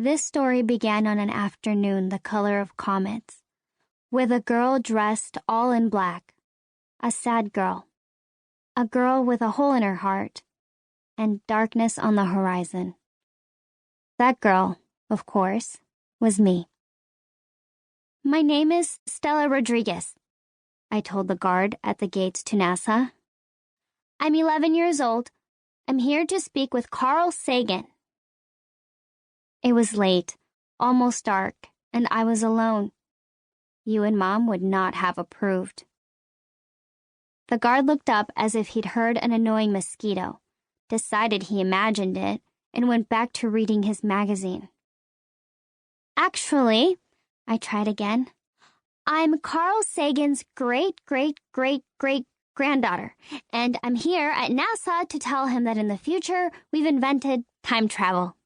This story began on an afternoon the color of comets, with a girl dressed all in black, a sad girl, a girl with a hole in her heart, and darkness on the horizon. That girl, of course, was me. "My name is Stella Rodriguez," I told the guard at the gates to NASA. "I'm 11 years old. I'm here to speak with Carl Sagan." It was late, almost dark, and I was alone. You and Mom would not have approved. The guard looked up as if he'd heard an annoying mosquito, decided he imagined it, and went back to reading his magazine. "Actually," I tried again, "I'm Carl Sagan's great-great-great-great-granddaughter, and I'm here at NASA to tell him that in the future we've invented time travel."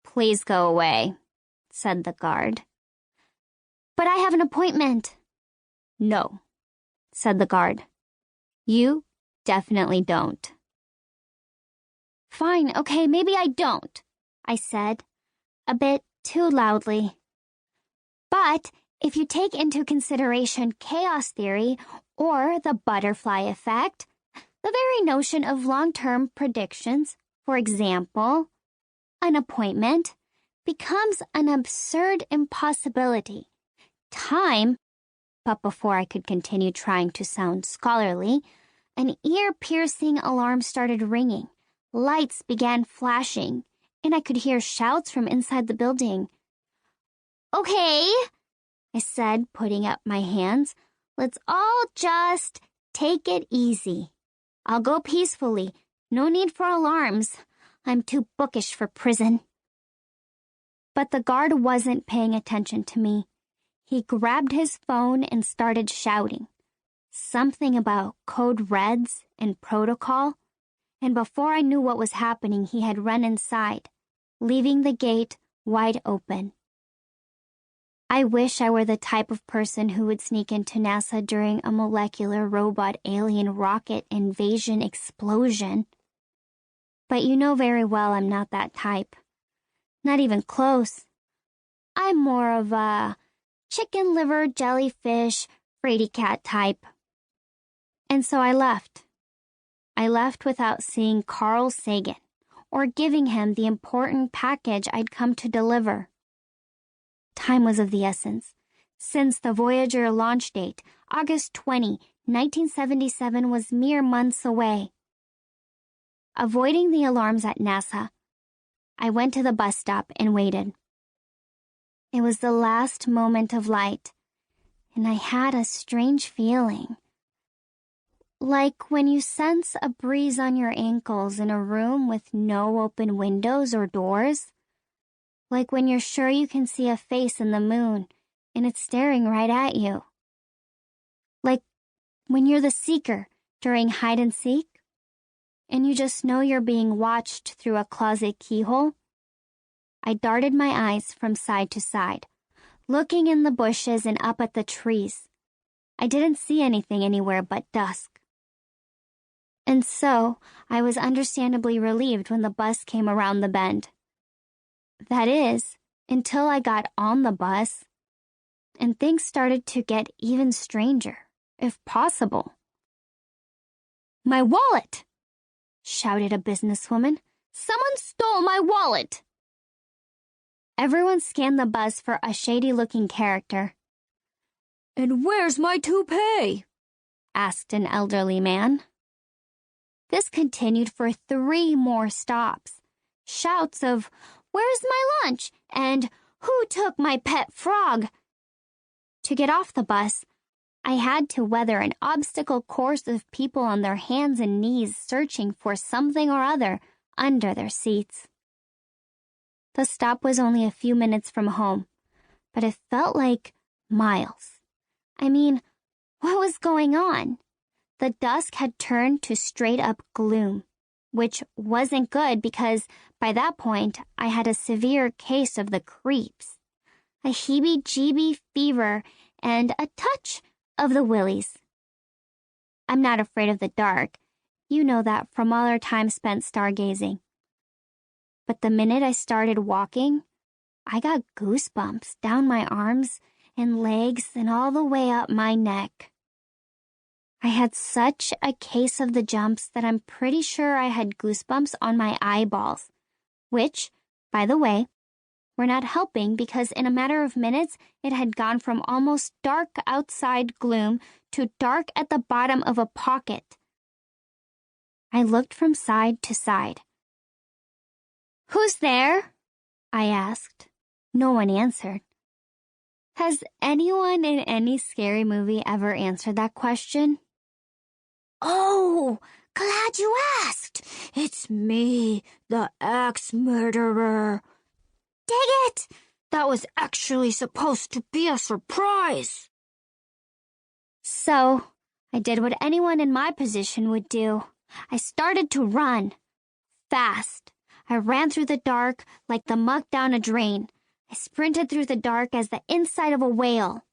"Please go away," said the guard. "But I have an appointment." "No," said the guard. "You definitely don't." "Fine, okay, maybe I don't," I said, a bit too loudly. "But if you take into consideration chaos theory or the butterfly effect, the very notion of long-term predictions, for example, an appointment, becomes an absurd impossibility. Time," but before I could continue trying to sound scholarly, an ear-piercing alarm started ringing. Lights began flashing, and I could hear shouts from inside the building. "Okay," I said, putting up my hands. "Let's all just take it easy. I'll go peacefully. No need for alarms. I'm too bookish for prison." But the guard wasn't paying attention to me. He grabbed his phone and started shouting. Something about code reds and protocol. And before I knew what was happening, he had run inside, leaving the gate wide open. I wish I were the type of person who would sneak into NASA during a molecular robot alien rocket invasion explosion. But you know very well I'm not that type. Not even close. I'm more of a chicken liver jellyfish fraidy cat type. And so I left. I left without seeing Carl Sagan or giving him the important package I'd come to deliver. Time was of the essence. Since the Voyager launch date, August 20, 1977, was mere months away. Avoiding the alarms at NASA, I went to the bus stop and waited. It was the last moment of light, and I had a strange feeling. Like when you sense a breeze on your ankles in a room with no open windows or doors. Like when you're sure you can see a face in the moon and it's staring right at you. Like when you're the seeker during hide and seek and you just know you're being watched through a closet keyhole. I darted my eyes from side to side, looking in the bushes and up at the trees. I didn't see anything anywhere but dusk. And so, I was understandably relieved when the bus came around the bend. That is, until I got on the bus, and things started to get even stranger, if possible. "My wallet!" shouted a businesswoman. "Someone stole my wallet!" Everyone scanned the bus for a shady-looking character. "And where's my toupee?" asked an elderly man. This continued for 3 more stops. Shouts of, "Where's my lunch?" and "Who took my pet frog?" To get off the bus, I had to weather an obstacle course of people on their hands and knees searching for something or other under their seats. The stop was only a few minutes from home, but it felt like miles. I mean, what was going on? The dusk had turned to straight-up gloom, which wasn't good because by that point I had a severe case of the creeps, a heebie-jeebie fever, and a touch of the willies. I'm not afraid of the dark. You know that from all our time spent stargazing. But the minute I started walking, I got goosebumps down my arms and legs and all the way up my neck. I had such a case of the jumps that I'm pretty sure I had goosebumps on my eyeballs, which, by the way, were not helping because in a matter of minutes it had gone from almost dark outside gloom to dark at the bottom of a pocket. I looked from side to side. "Who's there?" I asked. No one answered. Has anyone in any scary movie ever answered that question? "Oh, glad you asked. It's me, the ex-murderer." "Dang it! That was actually supposed to be a surprise." So, I did what anyone in my position would do. I started to run. Fast. I ran through the dark like the muck down a drain. I sprinted through the dark as the inside of a whale.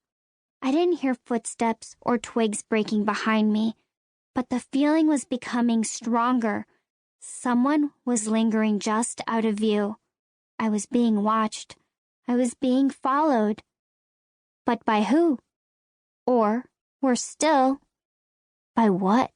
I didn't hear footsteps or twigs breaking behind me, but the feeling was becoming stronger. Someone was lingering just out of view. I was being watched. I was being followed. But by who? Or, worse still, by what?